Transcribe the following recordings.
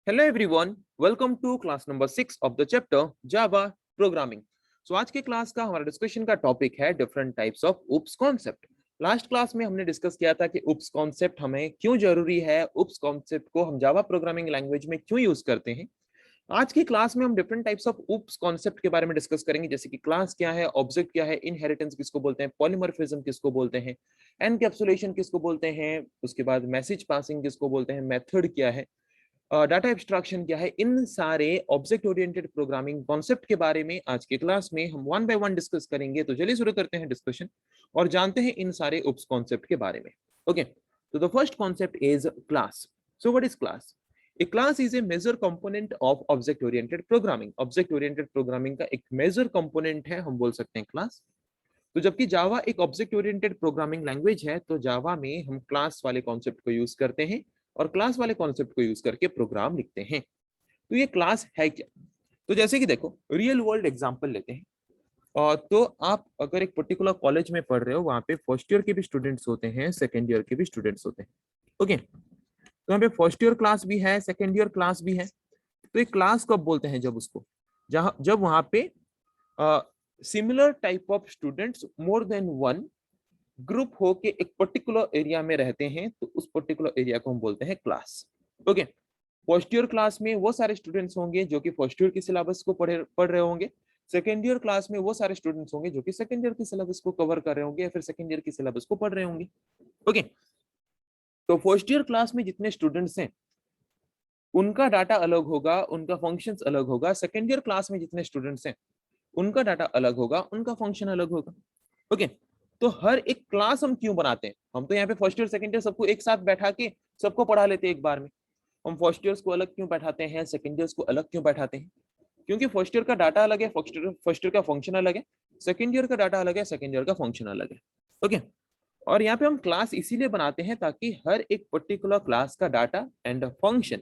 Hello everyone, welcome to class number 6 of the chapter Java Programming. So आज के class का हमारा discussion का टॉपिक है different types of oops concept. Last class में हमने डिस्कस किया था कि उप्स कॉन्सेप्ट हमें क्यों जरूरी है, उप्स कॉन्सेप्ट को हम जावा प्रोग्रामिंग लैंग्वेज में क्यों यूज करते हैं। आज की क्लास में हम different types of oops concept के बारे में डिस्कस करेंगे, जैसे कि क्लास क्या है, ऑब्जेक्ट क्या है, इनहेरिटेंस किसको बोलते हैं, पॉलीमॉर्फिज्म किसको बोलते हैं, एनकैप्सुलेशन किसको बोलते हैं, उसके बाद मैसेज पासिंग किसको बोलते हैं, मेथड क्या है, डाटा एब्स्ट्रैक्शन क्या है। इन सारे ऑब्जेक्ट ओरिएंटेड प्रोग्रामिंग कॉन्सेप्ट के बारे में आज के क्लास में हम वन बाय वन डिस्कस करेंगे। तो चलिए शुरू करते हैं डिस्कशन और जानते हैं इन सारे उप्स कॉन्सेप्ट के बारे में। ओके, तो the first concept is class. So what is class? A class is a major component of object oriented programming. Object oriented programming का एक major component है, हम बोल सकते हैं क्लास। तो जबकि जावा एक ऑब्जेक्ट ओरिएंटेड प्रोग्रामिंग लैंग्वेज है, तो जावा में हम क्लास वाले कॉन्सेप्ट को यूज करते हैं और क्लास वाले कॉन्सेप्ट को यूज करके प्रोग्राम लिखते हैं। तो ये क्लास है क्या? तो जैसे कि देखो, रियल वर्ल्ड एग्जांपल लेते हैं। तो आप अगर एक पर्टिकुलर कॉलेज में पढ़ रहे हो, वहां पे फर्स्ट ईयर के भी स्टूडेंट्स होते हैं, सेकेंड ईयर के भी स्टूडेंट्स होते हैं। ओके, तो यहाँ पे फर्स्ट ईयर क्लास भी है, सेकेंड ईयर क्लास भी है। तो एक क्लास कब बोलते हैं? जब उसको जब वहां पे similar type of students more than one group हो के एक पर्टिकुलर एरिया में रहते हैं, तो उस पर्टिकुलर एरिया को हम बोलते हैं class. Okay, first year class में वो सारे स्टूडेंट्स होंगे जो कि फर्स्ट ईयर की सिलेबस को पढ़ रहे होंगे। सेकेंड ईयर क्लास में वो सारे स्टूडेंट्स होंगे जो कि सेकेंड ईयर की सिलेबस को कवर कर रहे होंगे या फिर सेकेंड ईयर की सिलेबस को पढ़ रहे होंगे। ओके, तो फर्स्ट ईयर क्लास में जितने स्टूडेंट्स हैं उनका डाटा अलग होगा, उनका फंक्शंस अलग होगा। सेकेंड ईयर क्लास में जितने स्टूडेंट्स हैं उनका डाटा अलग होगा, उनका फंक्शन अलग होगा। ओके, तो हर एक क्लास हम क्यों बनाते हैं? हम तो यहाँ पे फर्स्ट ईयर सेकंड ईयर सबको एक साथ बैठा के सबको पढ़ा लेते हैं एक बार में। हम फर्स्ट ईयर्स को अलग क्यों बैठाते हैं, सेकंड ईयर्स को अलग क्यों बैठाते हैं? क्योंकि फर्स्ट ईयर का डाटा अलग है, फर्स्ट ईयर का फंक्शन अलग है, सेकंड ईयर का डाटा अलग है, सेकंड ईयर का फंक्शन अलग है। ओके, और यहाँ पे हम क्लास इसीलिए बनाते हैं ताकि हर एक पर्टिकुलर क्लास का डाटा एंड फंक्शन,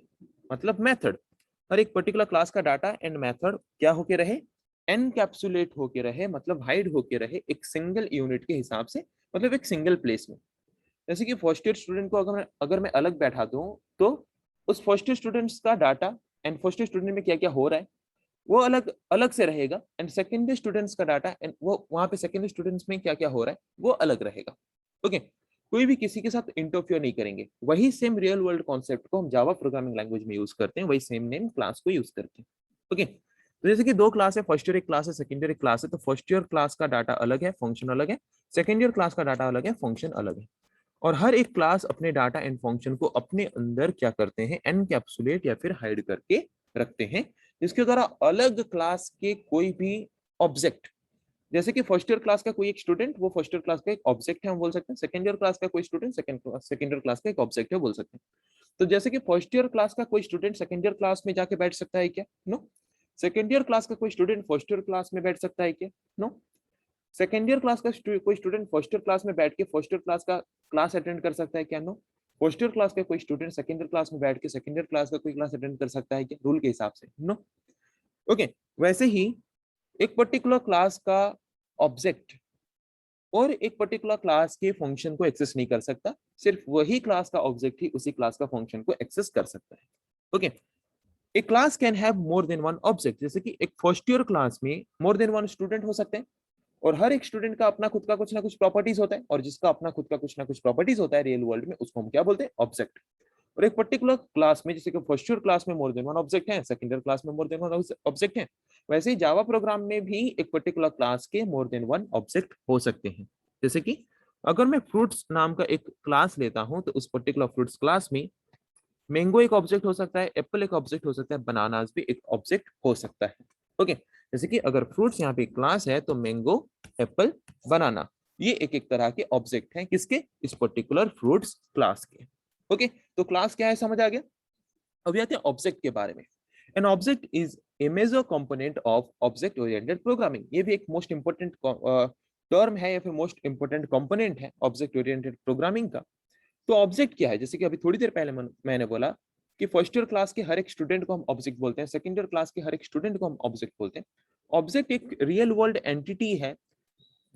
मतलब मेथड, हर एक पर्टिकुलर क्लास का डाटा एंड मेथड क्या होके रहे, एनकैप्सुलेट होके रहे, मतलब हाइड होके रहे एक सिंगल यूनिट के हिसाब से, मतलब एक सिंगल प्लेस में। जैसे कि फर्स्ट ईयर स्टूडेंट को अगर मैं अलग बैठा दूं, तो उस फर्स्ट ईयर स्टूडेंट्स का data and first year student में क्या क्या हो रहा है वो अलग अलग से रहेगा, एंड सेकेंड ईयर स्टूडेंट्स का डाटा एंड वो वहां पे सेकेंड ईयर स्टूडेंट्स में क्या क्या हो रहा है वो अलग रहेगा। ओके, कोई भी किसी के साथ इंटरफियर नहीं करेंगे। वही सेम रियल वर्ल्ड कॉन्सेप्ट को हम जावा प्रोग्रामिंग लैंग्वेज में यूज करते हैं, वही सेम नेम क्लास को यूज करके। ओके, तो जैसे कि दो क्लास है, फर्स्ट ईयर एक क्लास है, सेकंड ईयर एक क्लास है। तो फर्स्ट ईयर क्लास का डाटा अलग है, फंक्शन अलग है। सेकंड ईयर क्लास का डाटा अलग है, फंक्शन अलग है। और हर एक क्लास अपने डाटा एंड फंक्शन को अपने अंदर क्या करते हैं, एनकैप्सुलेट या फिर हाइड करके रखते हैं, जिसके द्वारा अलग क्लास के कोई भी ऑब्जेक्ट, जैसे कि फर्स्ट ईयर क्लास का कोई एक स्टूडेंट वो फर्स्ट ईयर क्लास का एक ऑब्जेक्ट है, हम बोल सकते हैं। सेकंड ईयर क्लास का कोई स्टूडेंट सेकंड ईयर क्लास का एक ऑब्जेक्ट है, बोल सकते हैं। तो जैसे कि फर्स्ट ईयर क्लास का कोई स्टूडेंट सेकंड ईयर क्लास में जाके बैठ सकता है क्या? नो। सेकंड ईयर क्लास का कोई स्टूडेंट फर्स्ट ईयर क्लास में बैठ सकता है क्या? नो। सेकंड ईयर क्लास का कोई स्टूडेंट फर्स्ट ईयर क्लास में बैठ के फर्स्ट ईयर क्लास का क्लास अटेंड कर सकता है क्या? नो। फर्स्ट ईयर क्लास का कोई स्टूडेंट सेकंड ईयर क्लास में बैठ के सेकंड ईयर क्लास का कोई क्लास अटेंड कर सकता है क्या, रूल के हिसाब से? नो। ओके, वैसे ही एक पर्टिकुलर क्लास का ऑब्जेक्ट और एक पर्टिकुलर क्लास के फंक्शन को एक्सेस नहीं कर सकता, सिर्फ वही क्लास का ऑब्जेक्ट ही उसी क्लास का फंक्शन को एक्सेस कर सकता है। Okay, A class can have more than one object. जैसे कि एक फर्स्ट ईयर क्लास में मोर देन वन स्टूडेंट हो सकते हैं, और हर एक स्टूडेंट का अपना खुद का कुछ ना कुछ प्रॉपर्टीज होता है, और जिसका अपना खुद का कुछ ना कुछ प्रॉपर्टीज होता है रियल वर्ल्ड में, उसको हम क्या बोलते हैं? ऑब्जेक्ट। और एक पर्टिकुलर क्लास में, जैसे कि फर्स्ट ईयर क्लास में मोर देन वन ऑब्जेक्ट है, सेकंड ईयर क्लास में मोर देन वन ऑब्जेक्ट है, वैसे ही जावा प्रोग्राम में भी एक पर्टिकुलर क्लास के मोर देन वन ऑब्जेक्ट हो सकते हैं। जैसे कि अगर मैं फ्रूट्स नाम का एक क्लास लेता हूं, तो उस पर्टिकुलर फ्रूट्स क्लास में मैंगो एक ऑब्जेक्ट हो सकता है, एप्पल एक ऑब्जेक्ट हो सकता है, बनानास भी एक ऑब्जेक्ट हो सकता है। ओके, जैसे कि अगर फ्रूट्स यहाँ पे क्लास है, तो मैंगो, एप्पल, बनाना ये एक एक तरह के ऑब्जेक्ट हैं, किसके? इस पर्टिकुलर फ्रूट्स क्लास के। ओके, तो क्लास क्या है समझ आ गया। अभी आते हैं ऑब्जेक्ट के बारे में। An object is a major component of object oriented programming. ये भी एक मोस्ट इंपोर्टेंट टर्म है या फिर मोस्ट इंपोर्टेंट कंपोनेंट है ऑब्जेक्ट ओरिएंटेड प्रोग्रामिंग का। तो ऑब्जेक्ट क्या है? जैसे कि अभी थोड़ी देर पहले मैंने बोला कि फर्स्ट ईयर क्लास के हर एक स्टूडेंट को हम ऑब्जेक्ट बोलते हैं, सेकंड ईयर क्लास के हर एक स्टूडेंट को हम ऑब्जेक्ट बोलते हैं। ऑब्जेक्ट एक रियल वर्ल्ड एंटिटी है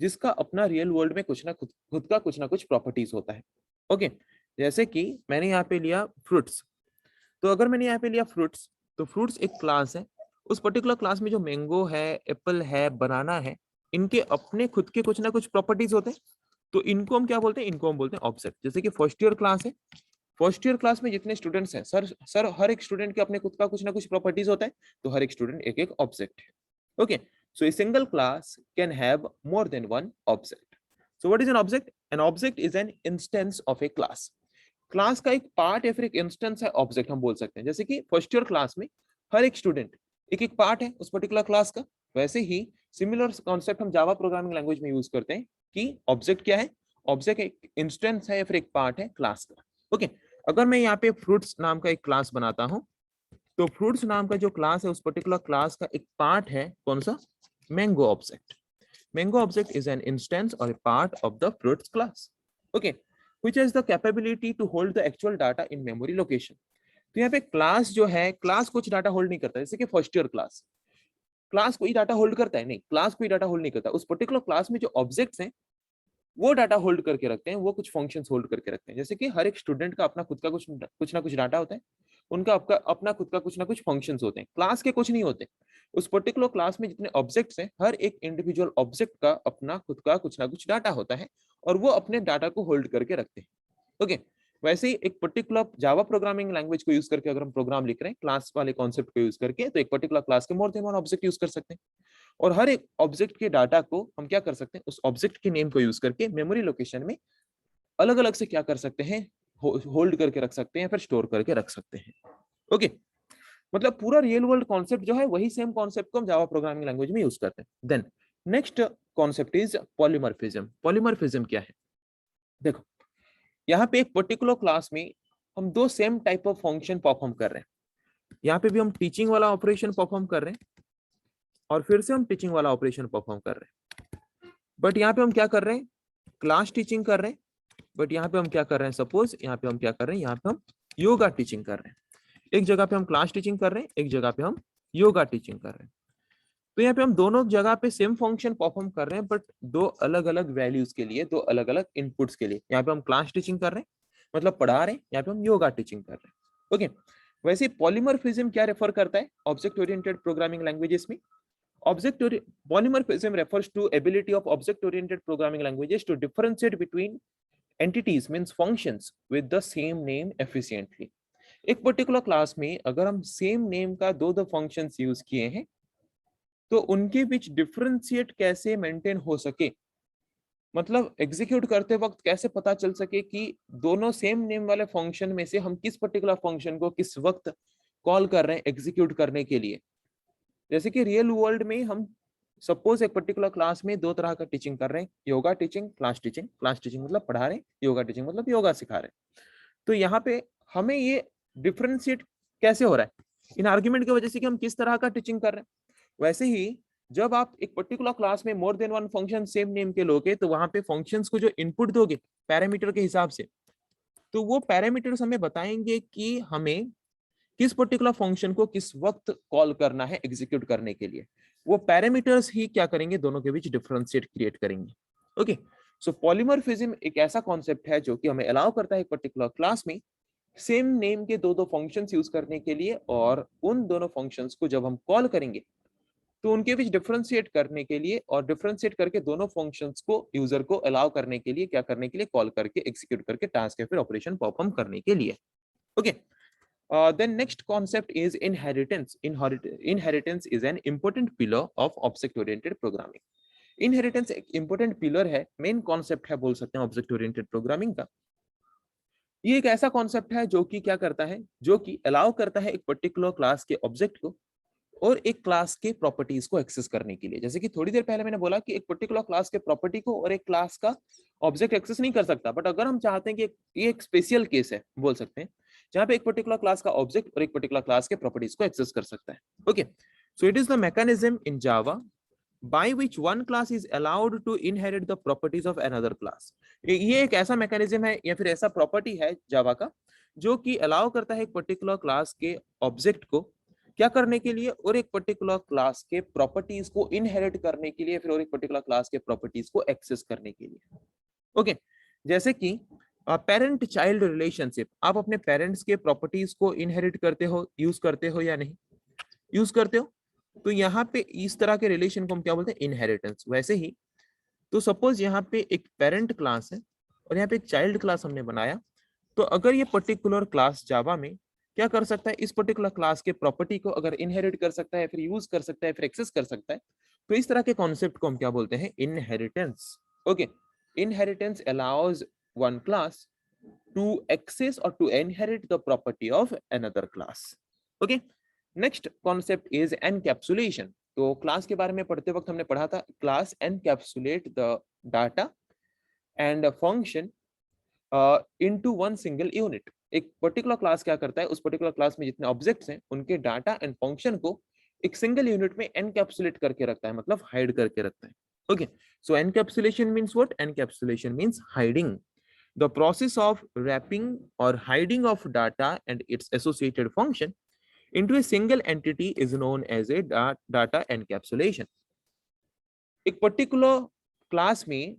जिसका अपना रियल वर्ल्ड में कुछ ना खुद का कुछ ना कुछ प्रॉपर्टीज होता है। ओके, जैसे कि मैंने यहाँ पे लिया फ्रूट्स। तो अगर मैंने यहाँ पे लिया फ्रूट्स, तो फ्रूट्स एक क्लास है, उस पर्टिकुलर क्लास में जो मैंगो है, एप्पल है, बनाना है, इनके अपने खुद के कुछ ना कुछ प्रॉपर्टीज होते हैं। तो इनको हम क्या बोलते हैं, इनको हम बोलते हैं ऑब्जेक्ट। जैसे कि फर्स्ट ईयर क्लास है, फर्स्ट ईयर क्लास में जितने स्टूडेंट्स हैं, सर हर एक स्टूडेंट के अपने खुद का कुछ ना कुछ प्रॉपर्टीज होता है, तो हर एक स्टूडेंट एक एक ऑब्जेक्ट है। Okay, so a single class can have more than one object. So what is an object? N object is an instance of a class. Class का एक पार्ट या फिर एक इंस्टेंस है ऑब्जेक्ट हम बोल सकते हैं। जैसे कि फर्स्ट ईयर क्लास में हर एक स्टूडेंट एक एक पार्ट है उस पर्टिकुलर क्लास का। वैसे ही सिमिलर कॉन्सेप्ट हम जावा प्रोग्रामिंग लैंग्वेज में यूज करते हैं कि ऑब्जेक्ट क्या है, ऑब्जेक्ट एक इंस्टेंस है या फिर एक पार्ट है क्लास का। ओके, अगर मैं यहाँ पे फ्रूट्स नाम का एक क्लास बनाता हूँ, तो फ्रूट्स नाम का जो क्लास है उस पर्टिकुलर क्लास का एक पार्ट है कौन सा, mango object. Mango object is an instance or a part of the fruits class. Okay, which has the capability to hold the actual data in memory location. तो यहाँ पे क्लास जो है, क्लास कुछ डाटा होल्ड नहीं करता। जैसे कि फर्स्ट ईयर क्लास, क्लास कोई डाटा होल्ड करता है? नहीं, क्लास कोई डाटा होल्ड नहीं करता। उस पर्टिकुलर क्लास में जो ऑब्जेक्ट्स हैं वो डाटा होल्ड करके रखते हैं, वो कुछ फंक्शंस होल्ड करके रखते हैं। जैसे कि हर एक स्टूडेंट का अपना खुद का कुछ ना कुछ डाटा होता है, उनका आपका अपना खुद का कुछ ना कुछ फंक्शंस होते हैं, क्लास के कुछ नहीं होते। उस पर्टिकुलर क्लास में जितने ऑब्जेक्ट्स हैं, हर एक इंडिविजुअल ऑब्जेक्ट का अपना खुद का कुछ ना कुछ डाटा होता है और वो अपने डाटा को होल्ड करके रखते हैं। ओके, वैसे ही एक पर्टिकुलर जावा प्रोग्रामिंग लैंग्वेज को यूज करके अगर हम प्रोग्राम लिख रहे हैं क्लास वाले कॉन्सेप्ट को यूज करके, तो एक पर्टिकुलर क्लास के more than one object use कर सकते हैं। और हर एक ऑब्जेक्ट के डाटा को हम क्या कर सकते हैं, उस ऑब्जेक्ट के नेम को यूज करके मेमोरी लोकेशन में अलग अलग से क्या कर सकते हैं, होल्ड करके रख सकते हैं, फिर स्टोर करके रख सकते हैं। ओके, मतलब पूरा रियल वर्ल्ड कॉन्सेप्ट जो है वही सेम कॉन्सेप्ट को हम जावा प्रोग्रामिंग लैंग्वेज में यूज करते हैं। Then next concept is polymorphism. Polymorphism क्या है? देखो, यहाँ पे एक पर्टिकुलर क्लास में हम दो same type of function perform कर रहे हैं। यहाँ पे भी हम टीचिंग वाला ऑपरेशन परफॉर्म कर रहे हैं और फिर से हम टीचिंग वाला ऑपरेशन परफॉर्म कर रहे हैं। बट यहाँ पे हम क्या कर रहे हैं, क्लास टीचिंग कर रहे हैं। बट यहाँ पे हम क्या कर रहे हैं, सपोज यहाँ पे हम क्या कर रहे हैं, यहाँ पे हम योगा टीचिंग कर रहे हैं। एक जगह पे हम क्लास टीचिंग कर रहे हैं, एक जगह पे हम योगा टीचिंग कर रहे हैं। तो यहाँ पे हम दोनों जगह पे सेम फंक्शन परफॉर्म कर रहे हैं, बट दो अलग अलग वैल्यूज के लिए, दो अलग अलग इनपुट्स के लिए। यहाँ पे हम क्लास टीचिंग कर रहे हैं, मतलब पढ़ा रहे हैं, यहाँ पे हम योगा टीचिंग कर रहे हैं। ओके, वैसे पॉलीमॉर्फिज्म क्या रेफर करता है ऑब्जेक्ट ओरिएंटेड प्रोग्रामिंग लैंग्वेजेस में? Polymorphism refers to ability of object-oriented programming languages to differentiate between entities, means functions, with the same name efficiently. एक पर्टिकुलर क्लास में अगर हम सेम नेम का दो दो फंक्शंस यूज किए हैं, तो उनके बीच डिफरेंशिएट कैसे मेंटेन हो सके, मतलब एग्जीक्यूट करते वक्त कैसे पता चल सके कि दोनों सेम नेम वाले फंक्शन में से हम किस पर्टिकुलर फंक्शन को किस वक्त कॉल कर रहे हैं एग्जीक्यूट करने के लिए। जैसे कि रियल वर्ल्ड में हम सपोज एक पर्टिकुलर क्लास में दो तरह का टीचिंग कर रहे हैं, yoga teaching, class teaching. Class teaching मतलब पढ़ा रहे हैं, योगा टीचिंग मतलब योगा सिखा रहे हैं। तो यहाँ पे हमें ये डिफरेंशिएट कैसे हो रहा है, इन आर्ग्यूमेंट की वजह से कि हम किस तरह का टीचिंग कर रहे हैं। वैसे ही जब आप एक पर्टिकुलर क्लास में more than one function same name के लोगे, तो वहां पे फंक्शंस को जो इनपुट दोगे पैरामीटर के हिसाब से, तो वो पैरामीटर्स हमें बताएंगे कि हमें किस पर्टिकुलर फंक्शन को किस वक्त कॉल करना है एग्जीक्यूट करने के लिए। वो पैरामीटर्स ही क्या करेंगे, दोनों के बीच डिफरेंशिएट क्रिएट करेंगे। ओके, सो पॉलीमॉर्फिज्म एक ऐसा कॉन्सेप्ट है जो कि हमें अलाउ करता है एक पर्टिकुलर क्लास में सेम नेम के दो दो फंक्शंस यूज करने के लिए, और उन दोनों फंक्शंस को जब हम कॉल करेंगे तो उनके बीच डिफरेंशिएट करने के लिए, और डिफरेंशिएट करके दोनों फंक्शंस को यूजर को अलाउ करने के लिए, क्या करने के लिए, कॉल करके एग्जीक्यूट करके टास्क या फिर ऑपरेशन परफॉर्म करने के लिए। Okay, then next concept is inheritance. Inheritance is an important pillar of object-oriented programming. Inheritance एक important pillar है, main concept है बोल सकते हैं object-oriented programming का। ये एक ऐसा concept है जो कि क्या करता है, जो कि allow करता है एक particular class के object को और एक क्लास के प्रॉपर्टीज को एक्सेस करने के लिए। जैसे कि थोड़ी देर पहले मैंने बोला कि एक पर्टिकुलर क्लास के प्रॉपर्टी को और एक क्लास का ऑब्जेक्ट एक्सेस नहीं कर सकता, बट अगर हम चाहते हैं कि ये एक स्पेशल केस है बोल सकते हैं, जहां पे एक पर्टिकुलर क्लास का ऑब्जेक्ट और एक पर्टिकुलर क्लास के प्रॉपर्टीज को एक्सेस कर सकता है। Okay, so it is the mechanism in Java by which one class is allowed to inherit the properties of another class. ये एक ऐसा मैकेनिज्म है या फिर ऐसा प्रॉपर्टी है जावा का जो कि अलाउ करता है एक पर्टिकुलर क्लास के ऑब्जेक्ट को क्या करने के लिए, और एक पर्टिकुलर क्लास के प्रॉपर्टीज को इनहेरिट करने के लिए, फिर और एक पर्टिकुलर क्लास के प्रॉपर्टीज को एक्सेस करने के लिए। ओके, जैसे कि पेरेंट चाइल्ड रिलेशनशिप, आप अपने पेरेंट्स के प्रॉपर्टीज को इनहेरिट करते हो, यूज करते हो या नहीं, यूज करते हो। तो यहाँ पे इस तरह के रिलेशन को हम क्या बोलते हैं, इनहेरिटेंस। वैसे ही तो सपोज यहाँ पे एक पेरेंट क्लास है और यहाँ पे एक चाइल्ड क्लास हमने बनाया, तो अगर ये पर्टिकुलर क्लास जावा में क्या कर सकता है, इस पर्टिकुलर क्लास के प्रॉपर्टी को अगर इनहेरिट कर सकता है, फिर यूज कर सकता है, फिर एक्सेस कर सकता है, तो इस तरह के कॉन्सेप्ट को हम क्या बोलते हैं, inheritance. Okay, inheritance allows one class to access or to inherit the property of another class. Okay, next concept is encapsulation. तो क्लास के बारे में पढ़ते वक्त हमने पढ़ा था, class encapsulate the data and function into one single unit. एक पर्टिकुलर क्लास क्या करता है, उस पर्टिकुलर क्लास में जितने ऑब्जेक्ट्स हैं उनके डाटा एंड फंक्शन को एक सिंगल यूनिट में एनकैप्सुलेट करके रखता है, मतलब हाइड करके रखता है। Okay, so encapsulation means what, encapsulation means hiding, the process of wrapping or hiding of data and its associated function into a single entity is known as a data encapsulation. एक particular class में,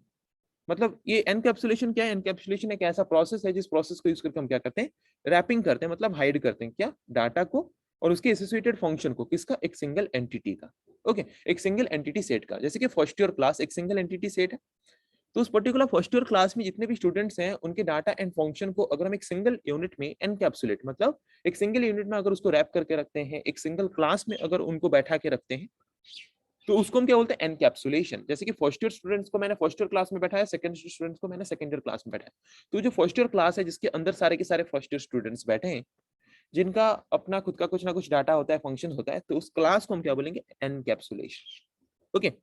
मतलब ये encapsulation क्या है, encapsulation एक ऐसा process है जिस प्रोसेस को यूज करके हम क्या करते हैं, रैपिंग करते हैं, मतलब हाइड करते हैं क्या, डाटा को और उसके एसोसिएटेड फंक्शन को, किसका, एक सिंगल एंटिटी का। ओके, एक सिंगल एंटिटी सेट का। जैसे कि फर्स्ट ईयर क्लास एक सिंगल एंटिटी सेट है, तो उस पर्टिकुलर फर्स्ट ईयर क्लास में जितने भी स्टूडेंट्स हैं उनके डाटा एंड फंक्शन को अगर हम एक सिंगल यूनिट में एनकैप्सुलेट, मतलब एक सिंगल यूनिट में अगर उसको रैप करके रखते हैं, एक सिंगल क्लास में अगर उनको बैठा के रखते हैं, तो उसको हम क्या बोलते हैं, एनकैप्सुलेशन। जैसे कि फर्स्ट ईयर स्टूडेंट्स को मैंने फर्स्ट ईयर क्लास में बैठाया, सेकंड ईयर स्टूडेंट्स को मैंने सेकंड ईयर क्लास में बैठाया, तो जो फर्स्ट ईयर क्लास है जिसके अंदर सारे के सारे फर्स्ट ईयर स्टूडेंट्स बैठे हैं, जिनका अपना खुद का कुछ ना कुछ डाटा होता है, फंक्शन होता है, तो उस क्लास को हम क्या बोलेंगे, एनकैप्सुलेशन। ओके,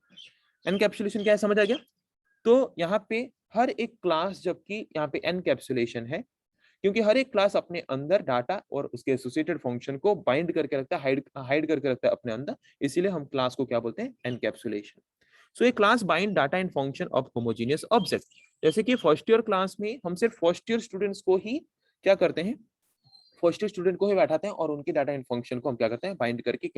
एनकैप्सुलेशन क्या है, समझ आ गया। तो यहाँ पे हर एक क्लास, जबकि यहाँ पे एनकैप्सुलेशन है, क्योंकि हर एक क्लास अपने अंदर डाटा और उसके एसोसिएटेड फंक्शन को बाइंड करके रखता है, हाइड करके रखता है अपने अंदर, इसीलिए हम क्लास को क्या बोलते हैं, encapsulation. So A class bind data and function of homogeneous object. जैसे कि फर्स्ट ईयर क्लास में हम सिर्फ फर्स्ट ईयर स्टूडेंट्स को ही क्या करते हैं, फर्स्ट ईयर स्टूडेंट को ही बैठाते हैं और उनके डाटा एंड फंक्शन को हम क्या करते हैं, बाइंड करके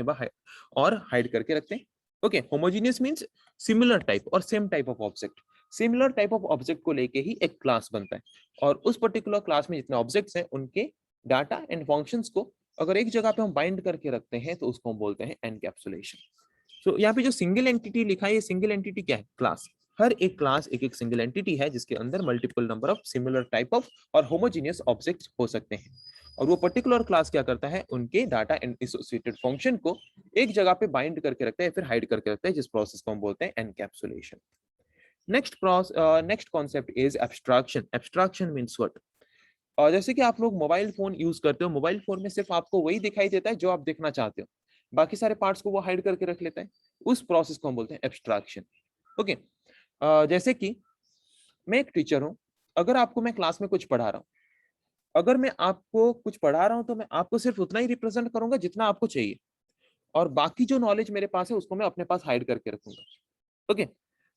और हाइड करके रखते हैं। Okay, homogeneous means similar type और same type of object. Similar type of object को लेके ही एक क्लास बनता है, और उस पर्टिकुलर क्लास में जितने ऑब्जेक्ट्स हैं उनके डाटा एंड फंक्शंस को अगर एक जगह पे हम बाइंड करके रखते हैं, तो उसको हम बोलते हैं एनकैप्सुलेशन। सो यहाँ पे जो सिंगल एंटिटी लिखा है, ये सिंगल एंटिटी क्या है, क्लास। हर एक क्लास एक एक सिंगल एंटिटी है जिसके अंदर multiple number of similar type of और होमोजेनियस ऑब्जेक्ट्स हो सकते हैं, और वो पर्टिकुलर क्लास क्या करता है, उनके डाटा एंड एसोसिएटेड फंक्शन को एक जगह पे बाइंड करके रखता है, फिर हाइड करके रखता है, जिस प्रोसेस को हम बोलते हैं encapsulation. Next concept is abstraction. Abstraction means what, और जैसे कि आप लोग मोबाइल फोन यूज करते हो, मोबाइल फोन में सिर्फ आपको वही दिखाई देता है जो आप देखना चाहते हो, बाकी सारे पार्ट्स को वो हाइड करके रख लेता है, उस प्रोसेस को हम बोलते हैं एब्स्ट्रैक्शन। ओके, जैसे कि मैं एक टीचर हूं, अगर आपको मैं क्लास में कुछ पढ़ा रहा हूं, अगर मैं आपको कुछ पढ़ा रहा हूं तो मैं आपको सिर्फ उतना ही रिप्रेजेंट करूंगा जितना आपको चाहिए, और बाकी जो नॉलेज मेरे पास है उसको मैं अपने पास हाइड करके रखूंगा। ओके,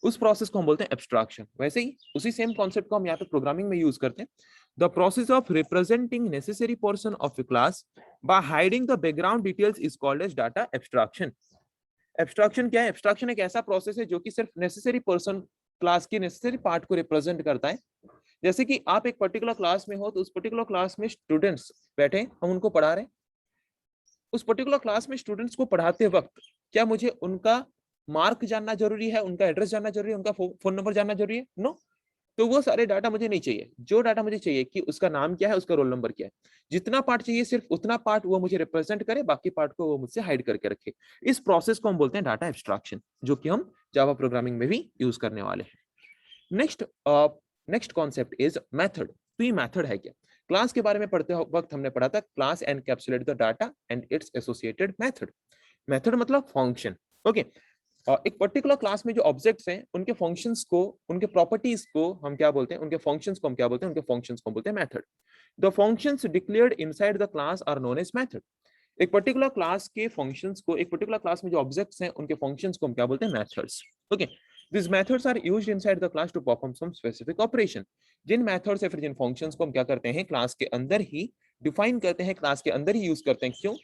उस प्रोसेस को हम बोलते हैं एब्स्ट्रैक्शन। वैसे ही उसी सेम कॉन्सेप्ट को हम यहाँ पे प्रोग्रामिंग में यूज करते हैं। The process of representing necessary portion of a class by hiding the background details is called as data abstraction. Abstraction क्या है, एब्स्ट्रैक्शन एक ऐसा प्रोसेस है जो कि सिर्फ नेसेसरी पर्सन, क्लास की नेसेसरी पार्ट को रिप्रेजेंट करता है। जैसे कि आप एक पर्टिकुलर क्लास में हो, तो उस पर्टिकुलर क्लास में स्टूडेंट्स बैठे, हम उनको पढ़ा रहे हैं, उस पर्टिकुलर क्लास में स्टूडेंट्स को पढ़ाते वक्त क्या मुझे उनका मार्क जानना जरूरी है, उनका एड्रेस जानना जरूरी है, उनका फोन नंबर जानना जरूरी है? नो। तो वो सारे डाटा मुझे नहीं चाहिए। जो डाटा मुझे चाहिए कि उसका नाम क्या है, उसका रोल नंबर क्या है, जितना पार्ट चाहिए सिर्फ उतना पार्ट वो मुझे रिप्रेजेंट करे, बाकी पार्ट को वो मुझसे हाइड करके रखे। इस प्रोसेस को हम बोलते हैं डाटा एब्स्ट्रैक्शन, जो कि हम जावा प्रोग्रामिंग में भी यूज करने वाले हैं। Next next concept is method. तो ये मेथड है क्या, क्लास के बारे में पढ़ते वक्त हमने पढ़ा था, class encapsulate the data and it's associated method. Method मतलब फंक्शन। ओके, एक पर्टिकुलर क्लास में जो ऑब्जेक्ट्स हैं उनके फंक्शंस को, उनके प्रॉपर्टीज को हम क्या बोलते हैं, उनके फंक्शंस को हम क्या बोलते हैं, उनके फंक्शंस को बोलते हैं method. The functions declared inside the class are known as method. एक पर्टिकुलर क्लास के फंक्शंस को, एक पर्टिकुलर क्लास में जो ऑब्जेक्ट्स हैं उनके फंक्शंस को हम क्या बोलते हैं, methods. Okay, these methods are used inside the class to perform some specific operation। Jin methods या फिर जिन फंक्शंस को हम क्या करते हैं, क्लास के अंदर ही डिफाइन करते हैं, क्लास के अंदर ही यूज करते हैं। क्यों?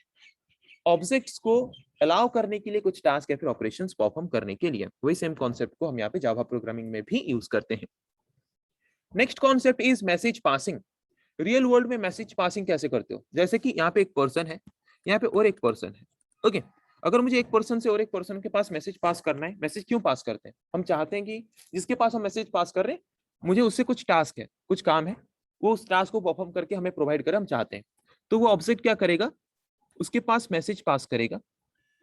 ऑब्जेक्ट्स को अलाउ करने के लिए, कुछ टास्क या फिर ऑपरेशंस परफॉर्म करने के लिए। वही सेम कॉन्सेप्ट को हम यहाँ पे जावा प्रोग्रामिंग में भी यूज करते हैं। Next concept is message passing. Real world में मैसेज पासिंग कैसे करते हो? जैसे कि यहाँ पे एक पर्सन है, यहाँ पे और एक पर्सन है। ओके, अगर मुझे एक पर्सन से और एक पर्सन के पास मैसेज पास करना है, मैसेज क्यों पास करते हैं? हम चाहते हैं कि जिसके पास हम मैसेज पास कर रहे हैं, मुझे उससे कुछ टास्क है, कुछ काम है, वो उस टास्क को परफॉर्म करके हमें प्रोवाइड करे, हम चाहते हैं। तो वो ऑब्जेक्ट क्या करेगा? उसके पास मैसेज पास करेगा,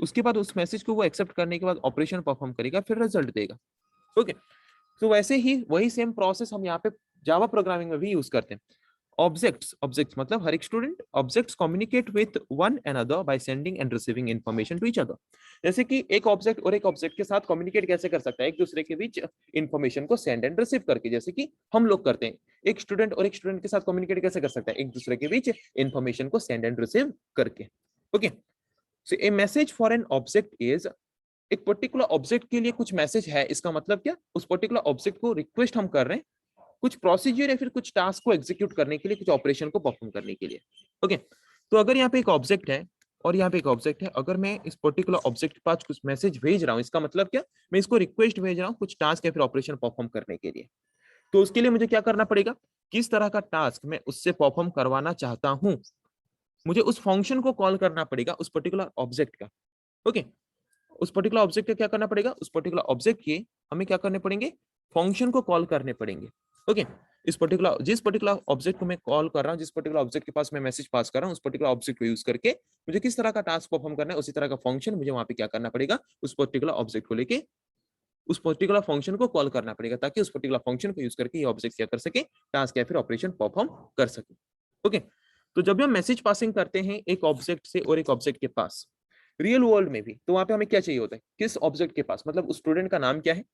उसके बाद उस मैसेज को वो एक्सेप्ट करने के बाद ऑपरेशन परफॉर्म करेगा, फिर रिजल्ट देगा। ओके, तो वैसे ही वही सेम प्रोसेस हम यहाँ पे जावा प्रोग्रामिंग में भी यूज करते हैं। ऑब्जेक्ट्स मतलब हर एक student, objects communicate with one another by sending and receiving information to each other. जैसे कि एक ऑब्जेक्ट और एक ऑब्जेक्ट के साथ कम्युनिकेट कैसे कर सकता है? एक दूसरे के बीच इन्फॉर्मेशन को सेंड एंड रिसीव करके, जैसे कि हम लोग करते हैं। एक स्टूडेंट और एक स्टूडेंट के साथ कम्युनिकेट कैसे कर सकता है? एक दूसरे के बीच इन्फॉर्मेशन को सेंड एंड रिसीव करके। Okay, so A message for an object is, एक पर्टिकुलर ऑब्जेक्ट के लिए कुछ मैसेज है, इसका मतलब क्या? उस पर्टिकुलर ऑब्जेक्ट को रिक्वेस्ट हम कर रहे हैं कुछ प्रोसीजर या फिर कुछ टास्क को एग्जीक्यूट करने के लिए, कुछ ऑपरेशन को परफॉर्म करने के लिए। ओके, तो अगर यहाँ पे एक ऑब्जेक्ट है और यहाँ पे एक ऑब्जेक्ट है, अगर मैं इस पर्टिकुलर ऑब्जेक्ट के पास कुछ मैसेज भेज रहा हूँ, इसका मतलब क्या? मैं इसको रिक्वेस्ट भेज रहा हूँ कुछ टास्क या फिर ऑपरेशन परफॉर्म करने के लिए। तो उसके लिए मुझे क्या करना पड़ेगा? किस तरह का टास्क मैं उससे परफॉर्म करवाना चाहता हूँ, मुझे उस फंक्शन को कॉल करना पड़ेगा उस पर्टिकुलर ऑब्जेक्ट का। ओके, उस पर्टिकुलर ऑब्जेक्ट का क्या करना पड़ेगा? उस पर्टिकुलर ऑब्जेक्ट के हमें क्या करने पड़ेंगे? फंक्शन को कॉल करने पड़ेंगे। ओके, इस पर्टिकुलर जिस पर्टिकुलर ऑब्जेक्ट को मैं कॉल कर रहा हूँ, जिस पर्टिकुलर ऑब्जेक्ट के पास मैं मैसेज पास कर रहा हूँ, उस पर्टिकुलर ऑब्जेक्ट को यूज करके मुझे किस तरह का टास्क परफॉर्म करना है, उसी तरह का फंक्शन मुझे वहां पे क्या करना पड़ेगा? उस पर्टिकुलर ऑब्जेक्ट को लेके उस पर्टिकुलर फंक्शन को कॉल करना पड़ेगा, ताकि उस पर्टिकुलर फंक्शन को यूज करके ये ऑब्जेक्ट क्या कर सके? टास्क या फिर ऑपरेशन परफॉर्म कर सके। ओके, तो जब भी हम मैसेज पासिंग करते हैं एक ऑब्जेक्ट से और एक ऑब्जेक्ट के पास, रियल वर्ल्ड में भी, तो वहां पे हमें क्या चाहिए होता है? किस ऑब्जेक्ट के पास, मतलब उस स्टूडेंट का नाम क्या है?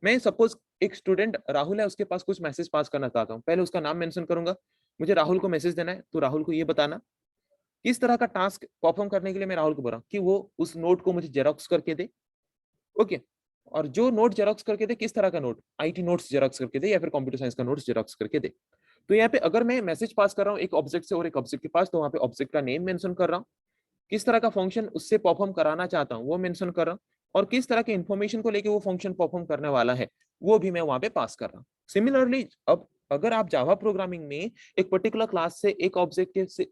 मैं सपोज एक स्टूडेंट राहुल है, उसके पास कुछ मैसेज पास करना चाहता हूँ, पहले उसका नाम मेंशन करूंगा। मुझे राहुल को मैसेज देना है, तो राहुल को ये बताना किस तरह का टास्क परफॉर्म करने के लिए मैं राहुल को बोल रहा हूँ कि वो उस नोट को मुझे जेरोक्स करके दे। ओके, और जो नोट जेरोक्स करके दे, किस तरह का नोट? आईटी नोट्स जेरोक्स करके दे या फिर कंप्यूटर साइंस का नोट्स जेरोक्स करके दे। तो यहाँ पे अगर मैं मैसेज पास कर रहा हूँ एक ऑब्जेक्ट से और एक ऑब्जेक्ट के पास, तो वहां पे ऑब्जेक्ट का नेम मेंशन कर रहा हूँ, किस तरह का फंक्शन उससे परफॉर्म कराना चाहता हूँ वो मेंशन कर रहा हूँ, और किस तरह के इंफॉर्मेशन को लेके वो फंक्शन परफॉर्म करने वाला है वो भी मैं वहां पे पास कर रहा हूँ। सिमिलरली, अब अगर आप जावा प्रोग्रामिंग में एक पर्टिकुलर क्लास से एक ऑब्जेक्ट से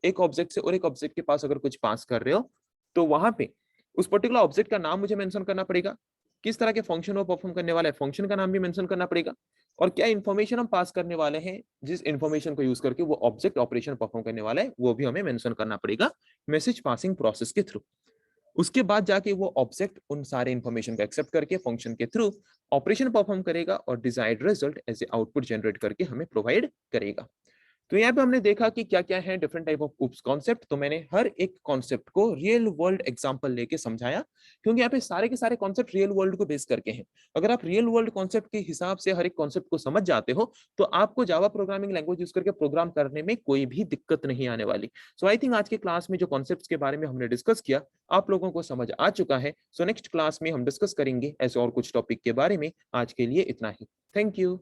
और एक ऑब्जेक्ट के पास अगर कुछ पास कर रहे हो, तो वहां पे उस पर्टिकुलर ऑब्जेक्ट का नाम मुझे मेंशन करना पड़ेगा, किस तरह के फंक्शन वो परफॉर्म करने वाला है, फंक्शन का नाम भी मेंशन करना पड़ेगा, और क्या इन्फॉर्मेशन हम पास करने वाले हैं, जिस इन्फॉर्मेशन को यूज करके वो ऑब्जेक्ट ऑपरेशन परफॉर्म करने वाला है, वो भी हमें मेंशन करना पड़ेगा मैसेज पासिंग प्रोसेस के थ्रू। उसके बाद जाके वो ऑब्जेक्ट उन सारे इंफॉर्मेशन को एक्सेप्ट करके फंक्शन के थ्रू ऑपरेशन परफॉर्म करेगा और desired result as a output generate करके हमें प्रोवाइड करेगा। तो यहाँ पे हमने देखा कि क्या क्या है different type of oops concept. तो मैंने हर एक कॉन्सेप्ट को रियल वर्ल्ड एग्जांपल लेके समझाया, क्योंकि यहाँ पे सारे के सारे कॉन्सेप्ट रियल वर्ल्ड को बेस करके हैं। अगर आप रियल वर्ल्ड कॉन्सेप्ट के हिसाब से हर एक कॉन्सेप्ट को समझ जाते हो, तो आपको जावा प्रोग्रामिंग लैंग्वेज यूज करके प्रोग्राम करने में कोई भी दिक्कत नहीं आने वाली। सो आई थिंक आज के क्लास में जो कॉन्सेप्ट के बारे में हमने डिस्कस किया, आप लोगों को समझ आ चुका है। सो नेक्स्ट क्लास में हम डिस्कस करेंगे ऐसे और कुछ टॉपिक के बारे में। आज के लिए इतना ही। Thank you.